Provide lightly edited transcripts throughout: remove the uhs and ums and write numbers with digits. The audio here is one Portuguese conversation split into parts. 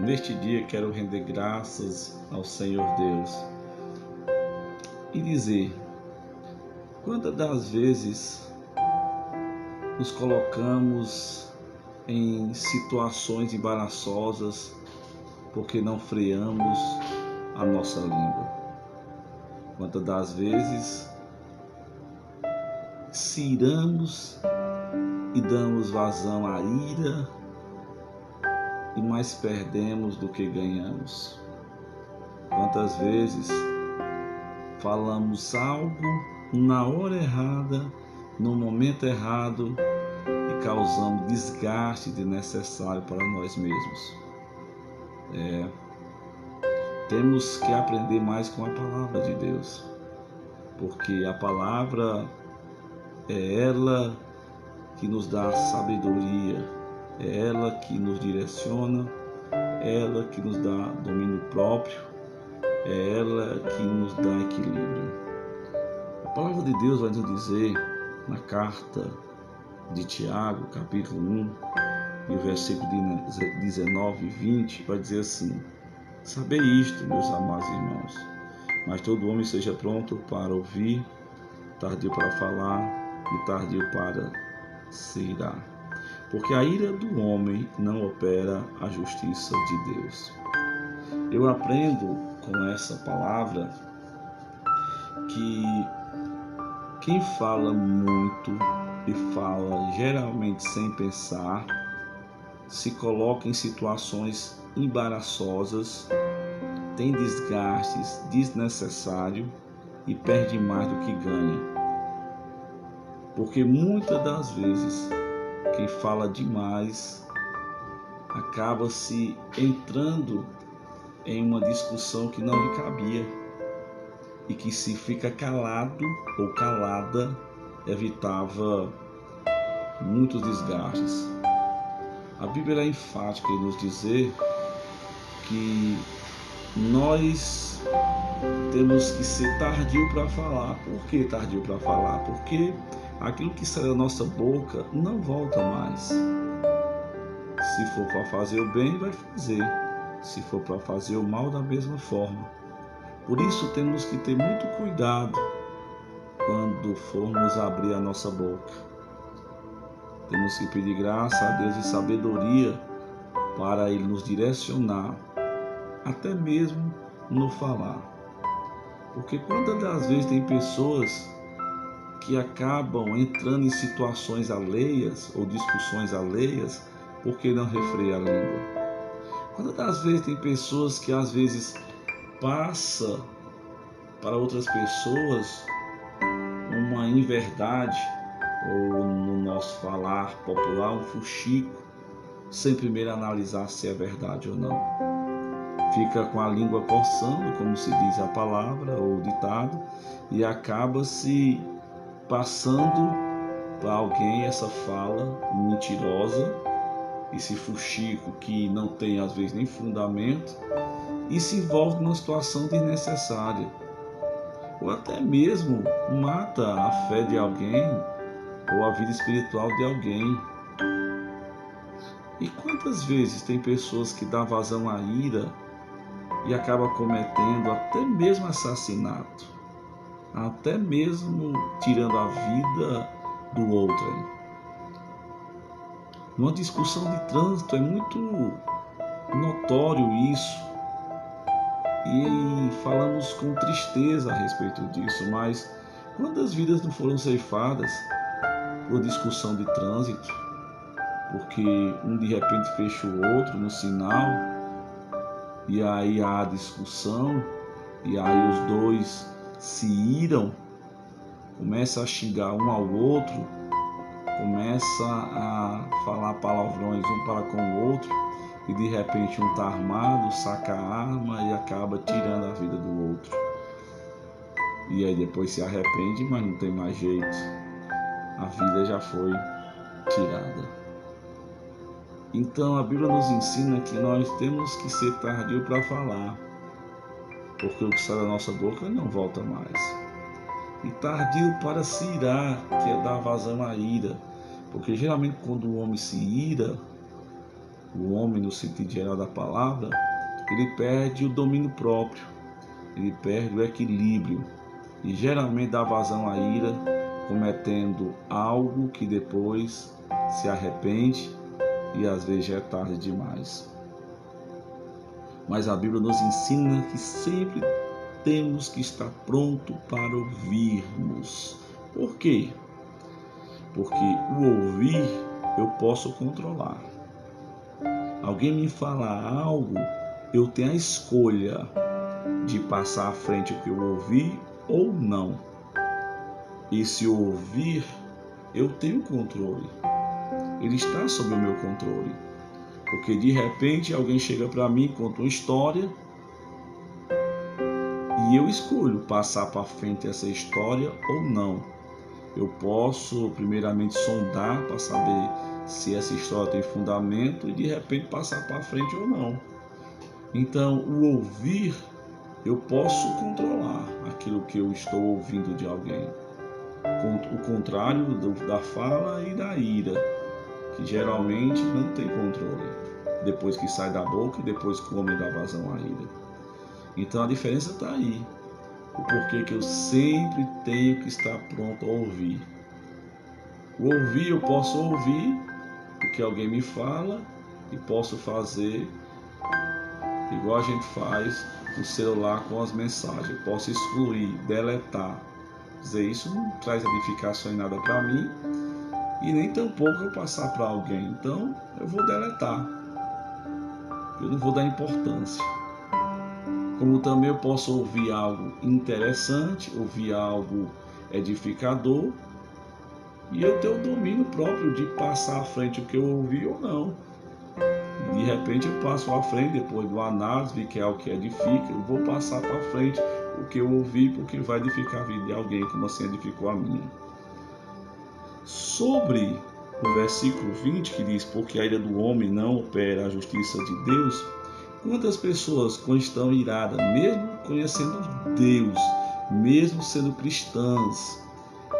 Neste dia quero render graças ao Senhor Deus e dizer: quantas das vezes nos colocamos em situações embaraçosas porque não freamos a nossa língua? Quantas das vezes se iramos e damos vazão à ira e mais perdemos do que ganhamos? Quantas vezes falamos algo na hora errada, no momento errado e causamos desgaste desnecessário para nós mesmos? Temos que aprender mais com a palavra de Deus, porque a palavra é ela que nos dá sabedoria, é ela que nos direciona, é ela que nos dá domínio próprio, é ela que nos dá equilíbrio. A palavra de Deus vai nos dizer na carta de Tiago, capítulo 1, e o versículo 19 e 20, vai dizer assim: sabei isto, meus amados irmãos, mas todo homem seja pronto para ouvir, tardio para falar e tardio para se irar, porque a ira do homem não opera a justiça de Deus. Eu aprendo com essa palavra que quem fala muito e fala geralmente sem pensar se coloca em situações embaraçosas, tem desgastes desnecessários e perde mais do que ganha. Porque muitas das vezes quem fala demais acaba se entrando em uma discussão que não lhe cabia e que, se fica calado ou calada, evitava muitos desgastes. A Bíblia é enfática em nos dizer que nós temos que ser tardio para falar. Por que tardio para falar? Porque aquilo que sai da nossa boca não volta mais. Se for para fazer o bem, vai fazer. Se for para fazer o mal, da mesma forma. Por isso temos que ter muito cuidado quando formos abrir a nossa boca. Temos que pedir graça a Deus e sabedoria para Ele nos direcionar, até mesmo no falar. Porque quantas das vezes tem pessoas que acabam entrando em situações alheias ou discussões alheias porque não refreia a língua? Quantas das vezes tem pessoas que às vezes passa para outras pessoas uma inverdade, ou no nosso falar popular, um fuxico, sem primeiro analisar se é verdade ou não. Fica com a língua coçando, como se diz a palavra ou o ditado, e acaba se passando para alguém essa fala mentirosa, esse fuxico que não tem às vezes nem fundamento, e se envolve numa situação desnecessária, ou até mesmo mata a fé de alguém ou a vida espiritual de alguém. E quantas vezes tem pessoas que dão vazão à ira e acabam cometendo até mesmo assassinato, até mesmo tirando a vida do outro. Numa discussão de trânsito é muito notório isso, e falamos com tristeza a respeito disso, mas quantas vidas não foram ceifadas por discussão de trânsito, porque um de repente fecha o outro no sinal, e aí há discussão, e aí os dois se iram, começa a xingar um ao outro, começa a falar palavrões um para com o outro, e de repente um está armado, saca a arma e acaba tirando a vida do outro. E aí depois se arrepende, mas não tem mais jeito, a vida já foi tirada. Então a Bíblia nos ensina que nós temos que ser tardio para falar, porque o que sai da nossa boca não volta mais. E tardio para se irar, que é dar vazão à ira, porque geralmente quando o homem se ira, o homem no sentido geral da palavra, ele perde o domínio próprio, ele perde o equilíbrio e geralmente dá vazão à ira, cometendo algo que depois se arrepende e às vezes já é tarde demais. Mas a Bíblia nos ensina que sempre temos que estar pronto para ouvirmos. Por quê? Porque o ouvir eu posso controlar. Alguém me fala algo, eu tenho a escolha de passar à frente o que eu ouvi ou não. E se eu ouvir, eu tenho controle. Ele está sob o meu controle. Porque de repente alguém chega para mim, conta uma história e eu escolho passar para frente essa história ou não. Eu posso primeiramente sondar para saber se essa história tem fundamento e de repente passar para frente ou não. Então, o ouvir, eu posso controlar aquilo que eu estou ouvindo de alguém. O contrário da fala e da ira, que geralmente não tem controle. Depois que sai da boca e depois que o homem dá vazão à ira. Então a diferença está aí. O porquê que eu sempre tenho que estar pronto a ouvir. O ouvir, eu posso ouvir o que alguém me fala e posso fazer igual a gente faz no celular com as mensagens. Eu posso excluir, deletar. Dizer, isso não traz edificação em nada para mim e nem tampouco eu passar para alguém. Então eu vou deletar. Eu não vou dar importância. Como também eu posso ouvir algo interessante, ouvir algo edificador e eu ter o domínio próprio de passar à frente o que eu ouvi ou não. E de repente eu passo à frente, depois do análise, vi que é algo que edifica, eu vou passar para frente o que eu ouvi, porque vai edificar a vida de alguém, como assim edificou a minha. Sobre o versículo 20 que diz, porque a ira do homem não opera a justiça de Deus, quantas pessoas, quando estão iradas, mesmo conhecendo Deus, mesmo sendo cristãs,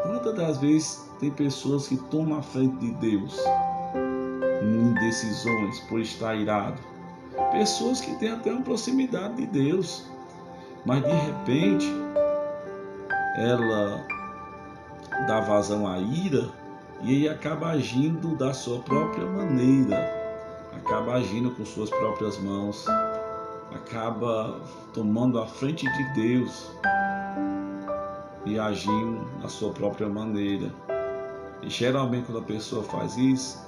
quantas das vezes tem pessoas que tomam a frente de Deus em decisões por estar irado? Pessoas que têm até uma proximidade de Deus, mas de repente ela dá vazão à ira e aí acaba agindo da sua própria maneira, acaba agindo com suas próprias mãos, acaba tomando a frente de Deus e agindo da sua própria maneira. E geralmente quando a pessoa faz isso,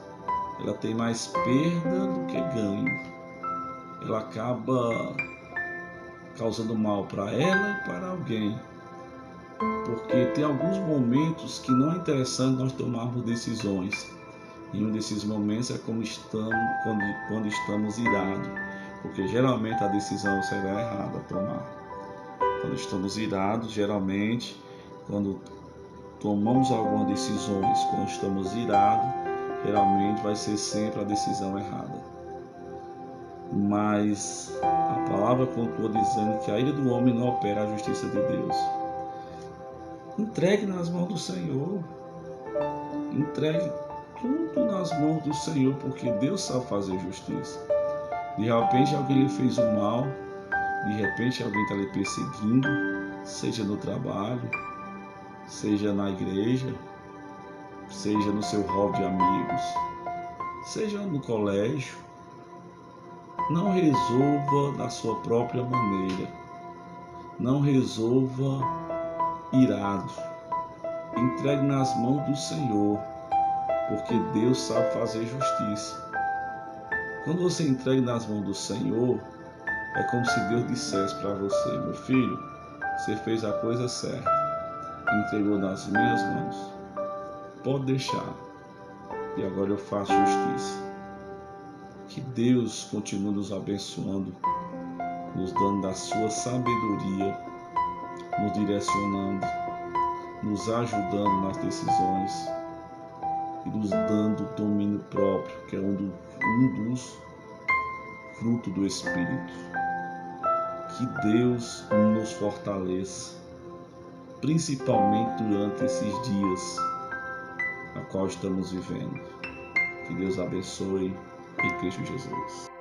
ela tem mais perda do que ganho. Ela acaba causando mal para ela e para alguém. Porque tem alguns momentos que não é interessante nós tomarmos decisões. E um desses momentos é quando estamos irados. Porque geralmente a decisão será errada a tomar. Quando estamos irados, geralmente, quando tomamos algumas decisões, quando estamos irados, geralmente vai ser sempre a decisão errada. Mas a palavra continua dizendo que a ira do homem não opera a justiça de Deus. Entregue nas mãos do Senhor. Entregue tudo nas mãos do Senhor, porque Deus sabe fazer justiça. De repente alguém lhe fez o mal, de repente alguém está lhe perseguindo, seja no trabalho, seja na igreja, seja no seu hall de amigos, seja no colégio. Não resolva da sua própria maneira. Não resolva irado. Entregue nas mãos do Senhor, porque Deus sabe fazer justiça. Quando você entrega nas mãos do Senhor, é como se Deus dissesse para você: meu filho, você fez a coisa certa, entregou nas minhas mãos, pode deixar, e agora eu faço justiça. Que Deus continue nos abençoando, nos dando da sua sabedoria, nos direcionando, nos ajudando nas decisões e nos dando domínio próprio, que é um dos frutos do Espírito. Que Deus nos fortaleça, principalmente durante esses dias a qual estamos vivendo. Que Deus abençoe. em Cristo Jesus.